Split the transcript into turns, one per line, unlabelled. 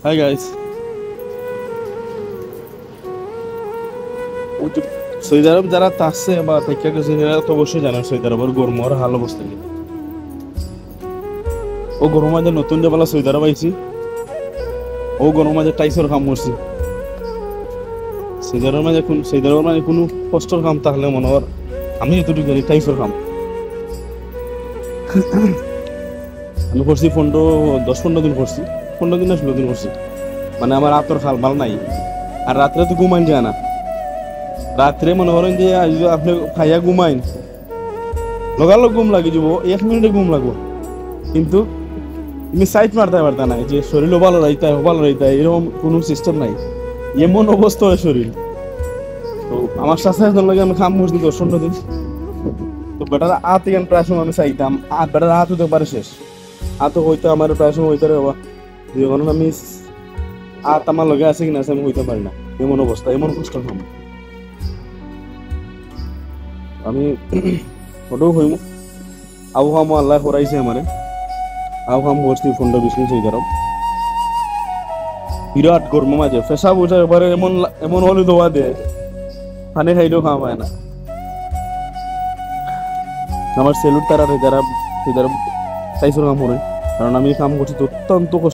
Hi guys, Saudi আরব যারা আসছে বা থেকে গেছে এরা তো অবশ্যই জানেন সৌদি আরবের গরমের হাল অবস্থা কি। ও গরম মাঝে নতুন যে বলা সৌদি আরব আইছি, ও গরম মাঝে টাইসের কাম করছি। সৌদি আরবের মাঝে কোনো কষ্টর কাম তাহলে মনে হর আমি এতটুকু জানি টাইসের কাম। আমি করছি 10-15 দিন করছি, 15 দিন না 16 দিন করছি। মানে আমার আতর খাল ভাল নাই, আর রাত্রে তো ঘুমাইন যায় না। রাত্রে মনে করেন যে আজ আপনি খাইয়া ঘুমাইন, লগালগ ঘুম লাগি যাব, 1 মিনিটে ঘুম লাগবো, কিন্তু তুমি সাইড মারতে পারতা না যে শরীরও ভালো রাইতায় এরকম কোনো সিস্টেম নাই। এমন অবস্থা হয় শরীর। তো আমার সাথে একজন লাগে আমি খাম করছি 10-15 দিন। তো বেটার আত এখানে প্রায় সময় আমি চাইতাম, আর বেটার হাত হতে পারে শেষ। হাত হইতে আমার প্রায় সময় হইতে বাবা, যখন আমি আত আমার লগে আছে কিনা আছে আমি হইতে পারি না। এমন অবস্থা, এমন কষ্ট খাম আমি। ওটাও হইম আবহাওয়া আল্লাহ করাইছে আমারে। আবহাওয়া করছি 15-20 দিন সেই ধরো বিরাট গরম মাঝে ফেসা বোঝা এবারে এমন এমন হলে দোয়া দেয়, পানি খাইলেও খাওয়া হয় না। আমার সেলুট তারা যারা টাইসের কাম করে, কারণ আমি কাম করছি তো অত্যন্ত কষ্ট।